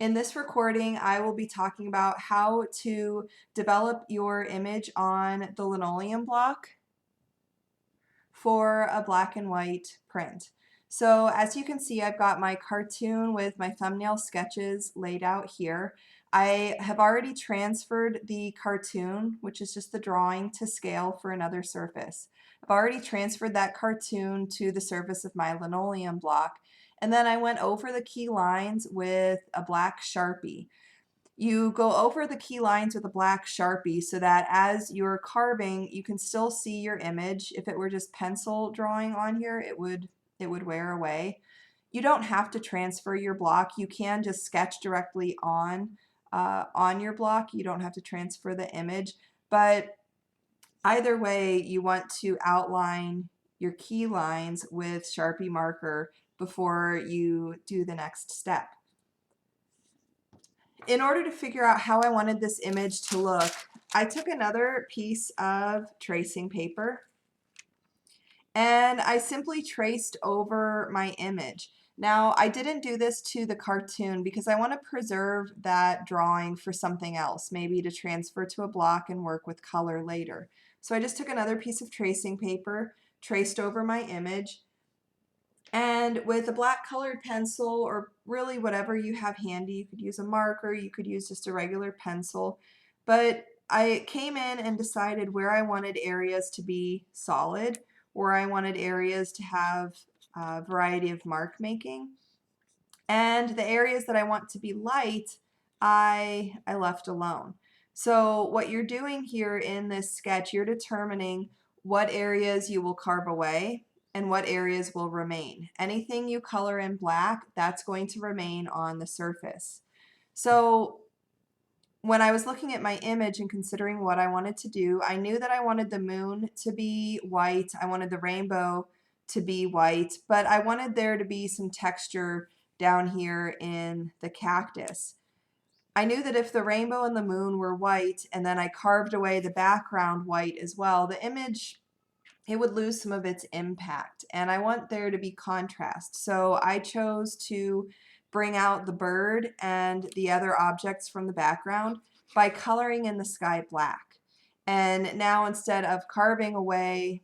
In this recording, I will be talking about how to develop your image on the linoleum block for a black and white print. So as you can see, I've got my cartoon with my thumbnail sketches laid out here. I have already transferred the cartoon, which is just the drawing, to scale for another surface. I've already transferred that cartoon to the surface of my linoleum block, and then I went over the key lines with a black Sharpie. You go over the key lines with a black Sharpie so that as you're carving, you can still see your image. If it were just pencil drawing on here, it would wear away. You don't have to transfer your block. You can just sketch directly on your block. You don't have to transfer the image, but either way, you want to outline your key lines with Sharpie marker before you do the next step. In order to figure out how I wanted this image to look, I took another piece of tracing paper and I simply traced over my image. Now, I didn't do this to the cartoon because I want to preserve that drawing for something else, maybe to transfer to a block and work with color later. So I just took another piece of tracing paper, traced over my image, and with a black colored pencil, or really whatever you have handy, you could use a marker, you could use just a regular pencil, but I came in and decided where I wanted areas to be solid, where I wanted areas to have a variety of mark making, and the areas that I want to be light, I left alone. So what you're doing here in this sketch, you're determining what areas you will carve away and what areas will remain. Anything you color in black, that's going to remain on the surface. So when I was looking at my image and considering what I wanted to do, I knew that I wanted the moon to be white, I wanted the rainbow to be white, but I wanted there to be some texture down here in the cactus. I knew that if the rainbow and the moon were white and then I carved away the background white as well, the image, it would lose some of its impact, and I want there to be contrast. So I chose to bring out the bird and the other objects from the background by coloring in the sky black. And now instead of carving away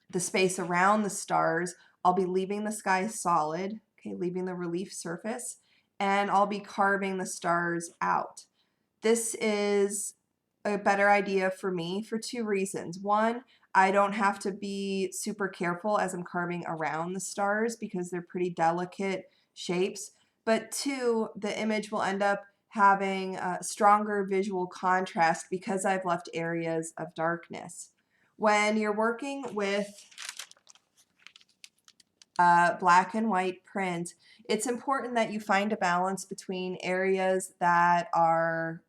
the space around the stars, I'll be leaving the sky solid, okay, leaving the relief surface, and I'll be carving the stars out. This is a better idea for me for two reasons. One, I don't have to be super careful as I'm carving around the stars because they're pretty delicate shapes. But two, the image will end up having a stronger visual contrast because I've left areas of darkness. When you're working with black and white print, it's important that you find a balance between areas that are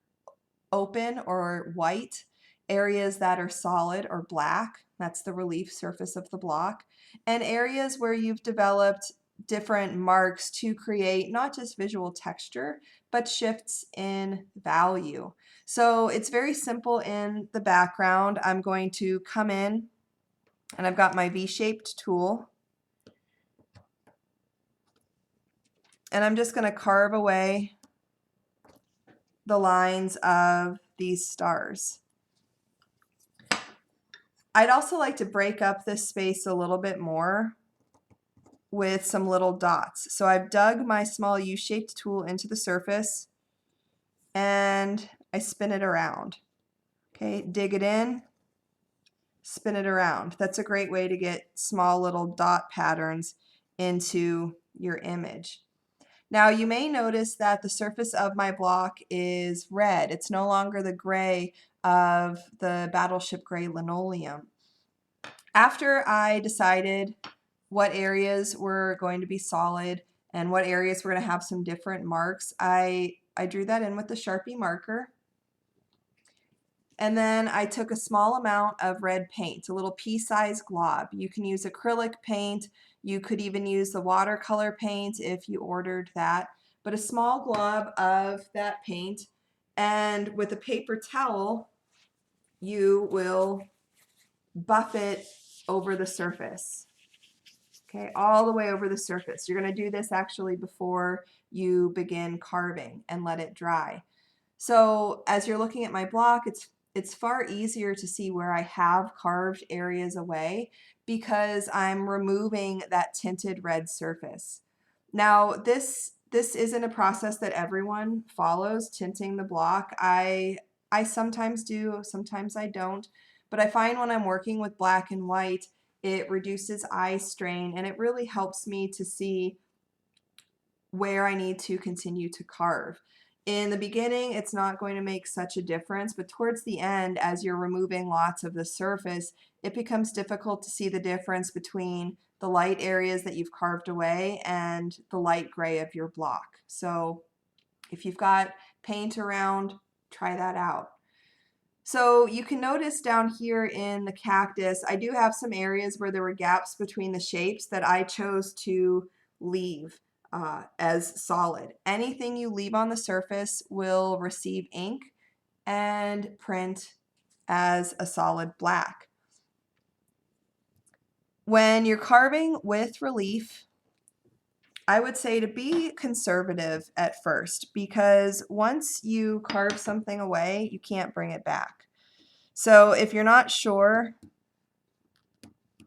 open or white, areas that are solid or black, that's the relief surface of the block, and areas where you've developed different marks to create not just visual texture, but shifts in value. So it's very simple in the background. I'm going to come in and I've got my V-shaped tool, and I'm just going to carve away the lines of these stars. I'd also like to break up this space a little bit more with some little dots. So I've dug my small U-shaped tool into the surface and I spin it around. Okay, dig it in, spin it around. That's a great way to get small little dot patterns into your image. Now you may notice that the surface of my block is red. It's no longer the gray of the battleship gray linoleum. After I decided what areas were going to be solid and what areas were going to have some different marks, I drew that in with the Sharpie marker. And then I took a small amount of red paint, a little pea-sized glob. You can use acrylic paint. You could even use the watercolor paint if you ordered that. But a small glob of that paint, and with a paper towel, you will buff it over the surface. Okay, all the way over the surface. You're going to do this actually before you begin carving and let it dry. So as you're looking at my block, it's far easier to see where I have carved areas away because I'm removing that tinted red surface. Now this isn't a process that everyone follows, tinting the block. I sometimes do, sometimes I don't, but I find when I'm working with black and white, it reduces eye strain and it really helps me to see where I need to continue to carve. In the beginning, it's not going to make such a difference, but towards the end, as you're removing lots of the surface, it becomes difficult to see the difference between the light areas that you've carved away and the light gray of your block. So if you've got paint around, try that out. So you can notice down here in the cactus, I do have some areas where there were gaps between the shapes that I chose to leave as solid. Anything you leave on the surface will receive ink and print as a solid black. When you're carving with relief, I would say to be conservative at first, because once you carve something away, you can't bring it back. So if you're not sure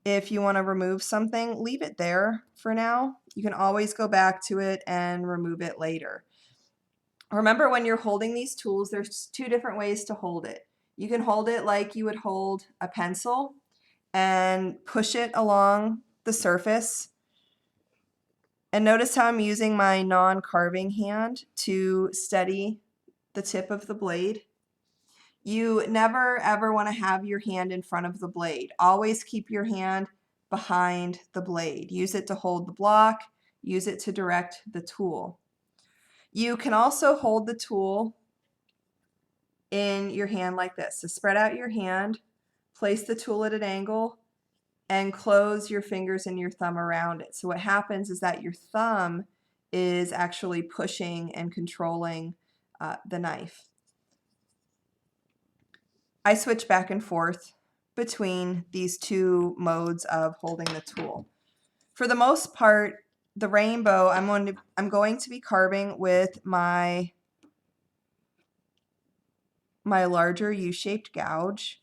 if you want to remove something, leave it there for now. You can always go back to it and remove it later. Remember, when you're holding these tools, there's two different ways to hold it. You can hold it like you would hold a pencil and push it along the surface. And notice how I'm using my non-carving hand to steady the tip of the blade. You never ever want to have your hand in front of the blade. Always keep your hand behind the blade. Use it to hold the block. Use it to direct the tool. You can also hold the tool in your hand like this. So spread out your hand, place the tool at an angle, and close your fingers and your thumb around it. So what happens is that your thumb is actually pushing and controlling the knife. I switch back and forth between these two modes of holding the tool. For the most part, the rainbow, I'm going to be carving with my larger U-shaped gouge.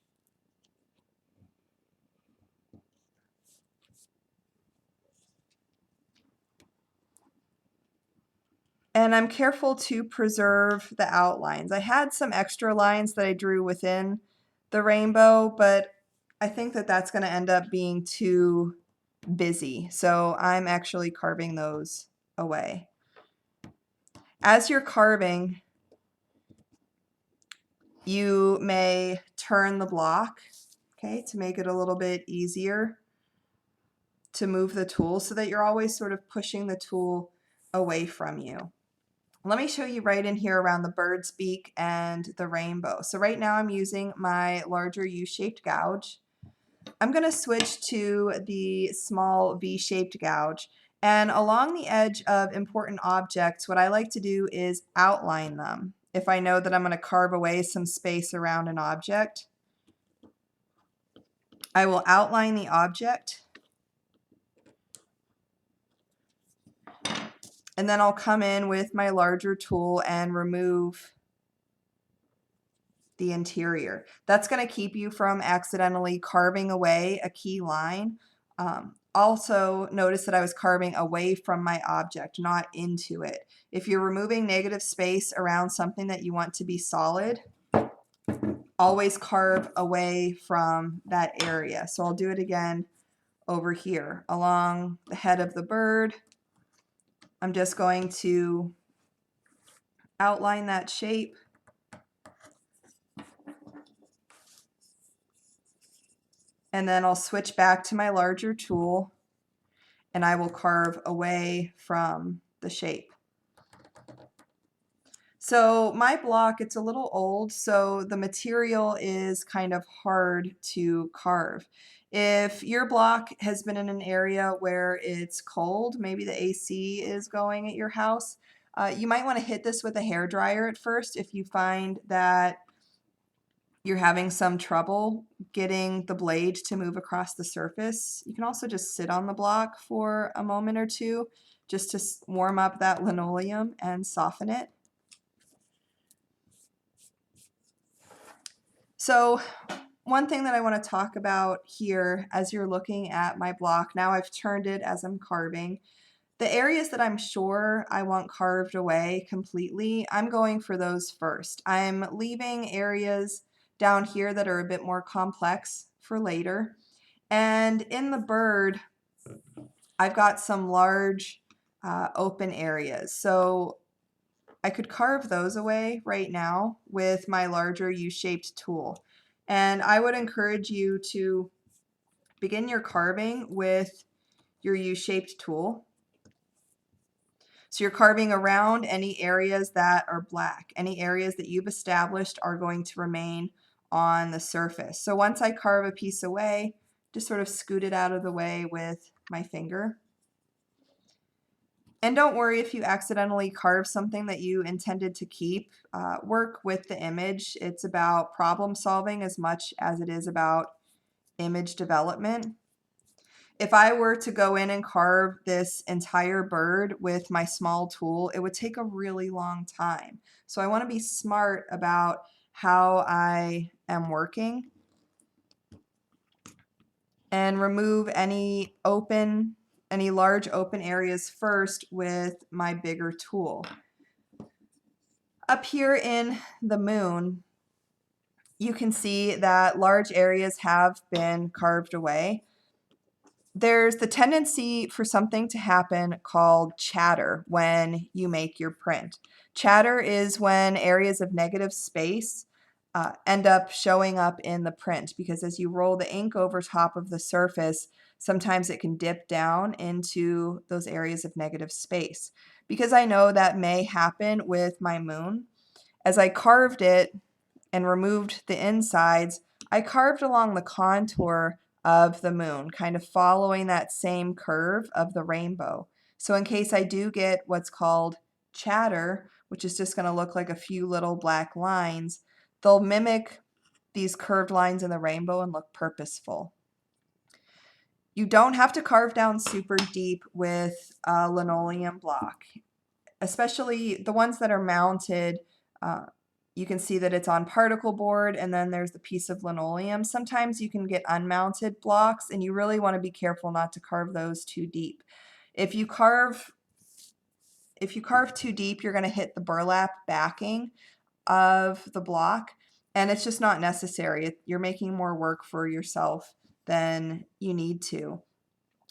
And I'm careful to preserve the outlines. I had some extra lines that I drew within the rainbow, but I think that that's going to end up being too busy. So I'm actually carving those away. As you're carving, you may turn the block, okay, to make it a little bit easier to move the tool so that you're always sort of pushing the tool away from you. Let me show you right in here around the bird's beak and the rainbow. So right now I'm using my larger U-shaped gouge. I'm going to switch to the small V-shaped gouge. And along the edge of important objects, what I like to do is outline them. If I know that I'm going to carve away some space around an object, I will outline the object. And then I'll come in with my larger tool and remove the interior. That's going to keep you from accidentally carving away a key line. Also, notice that I was carving away from my object, not into it. If you're removing negative space around something that you want to be solid, always carve away from that area. So I'll do it again over here along the head of the bird. I'm just going to outline that shape. And then I'll switch back to my larger tool and I will carve away from the shape. So my block, it's a little old, so the material is kind of hard to carve. If your block has been in an area where it's cold, maybe the AC is going at your house, you might want to hit this with a hairdryer at first if you find that you're having some trouble getting the blade to move across the surface, you can also just sit on the block for a moment or two just to warm up that linoleum and soften it. So one thing that I want to talk about here as you're looking at my block, now I've turned it as I'm carving, the areas that I'm sure I want carved away completely, I'm going for those first. I'm leaving areas down here that are a bit more complex for later. And in the bird, I've got some large open areas. So I could carve those away right now with my larger U-shaped tool. And I would encourage you to begin your carving with your U-shaped tool. So you're carving around any areas that are black. Any areas that you've established are going to remain on the surface. So once I carve a piece away, just sort of scoot it out of the way with my finger. And don't worry if you accidentally carve something that you intended to keep. Work with the image. It's about problem solving as much as it is about image development. If I were to go in and carve this entire bird with my small tool, it would take a really long time. So I want to be smart about how I am working and remove any large open areas first with my bigger tool. Up here in the moon, you can see that large areas have been carved away. There's the tendency for something to happen called chatter when you make your print. Chatter is when areas of negative space end up showing up in the print, because as you roll the ink over top of the surface, sometimes it can dip down into those areas of negative space. Because I know that may happen with my moon, as I carved it and removed the insides, I carved along the contour of the moon, kind of following that same curve of the rainbow. So in case I do get what's called chatter, which is just going to look like a few little black lines, they'll mimic these curved lines in the rainbow and look purposeful. You don't have to carve down super deep with a linoleum block, especially the ones that are mounted. You can see that it's on particle board, and then there's the piece of linoleum. Sometimes you can get unmounted blocks, and you really want to be careful not to carve those too deep. If you carve too deep, you're going to hit the burlap backing of the block, and it's just not necessary. You're making more work for yourself than you need to.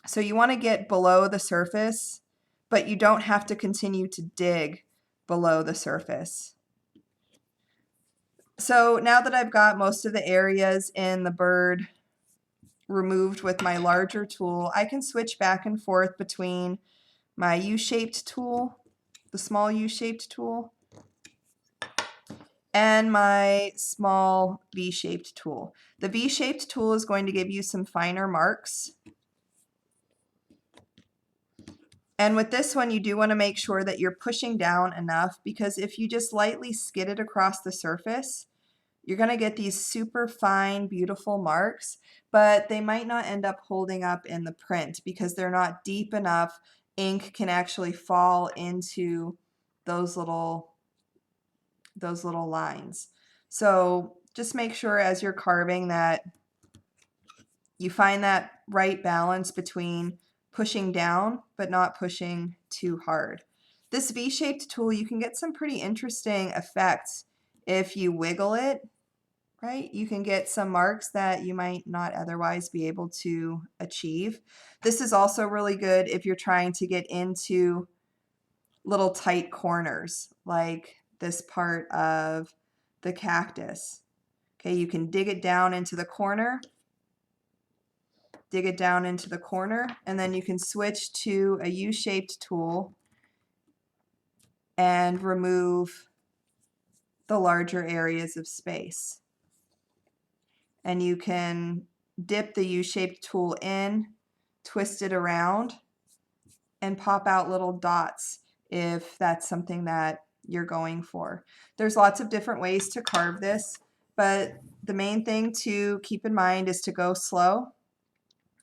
So you want to get below the surface, but you don't have to continue to dig below the surface. So now that I've got most of the areas in the bird removed with my larger tool, I can switch back and forth between my U-shaped tool, the small U-shaped tool, and my small V-shaped tool. The V-shaped tool is going to give you some finer marks. And with this one, you do want to make sure that you're pushing down enough, because if you just lightly skid it across the surface, you're going to get these super fine, beautiful marks, but they might not end up holding up in the print because they're not deep enough. Ink can actually fall into those little lines. So just make sure as you're carving that you find that right balance between pushing down but not pushing too hard. This V-shaped tool, you can get some pretty interesting effects if you wiggle it, right? You can get some marks that you might not otherwise be able to achieve. This is also really good if you're trying to get into little tight corners, like this part of the cactus. Okay, you can dig it down into the corner, and then you can switch to a U-shaped tool and remove the larger areas of space. And you can dip the U-shaped tool in, twist it around, and pop out little dots if that's something that you're going for. There's lots of different ways to carve this, but the main thing to keep in mind is to go slow.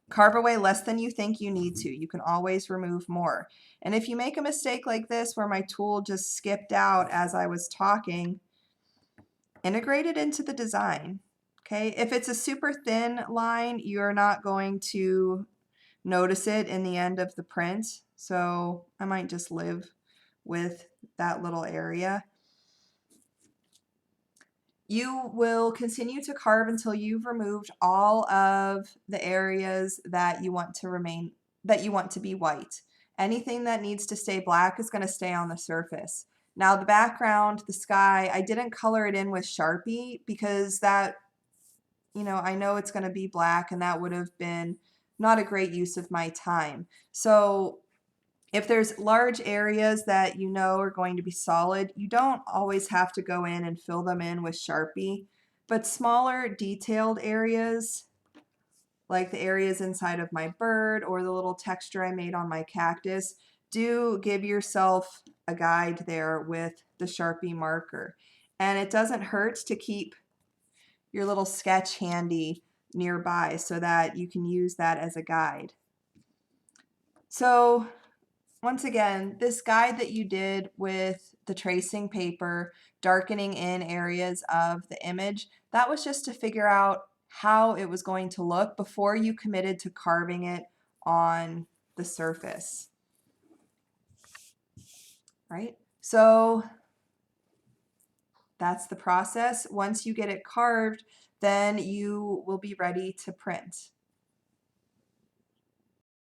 Carve away less than you think you need to. You can always remove more. And if you make a mistake like this where my tool just skipped out as I was talking, integrate it into the design. Okay, if it's a super thin line, you're not going to notice it in the end of the print. So I might just live with that little area. You will continue to carve until you've removed all of the areas that you want to be white. Anything that needs to stay black is going to stay on the surface. Now the background, the sky, I didn't color it in with Sharpie because that, I know it's going to be black and that would have been not a great use of my time. So if there's large areas that you know are going to be solid, you don't always have to go in and fill them in with Sharpie, but smaller detailed areas, like the areas inside of my bird or the little texture I made on my cactus, do give yourself a guide there with the Sharpie marker. And it doesn't hurt to keep your little sketch handy nearby so that you can use that as a guide. So once again, this guide that you did with the tracing paper, darkening in areas of the image, that was just to figure out how it was going to look before you committed to carving it on the surface. Right? So that's the process. Once you get it carved, then you will be ready to print.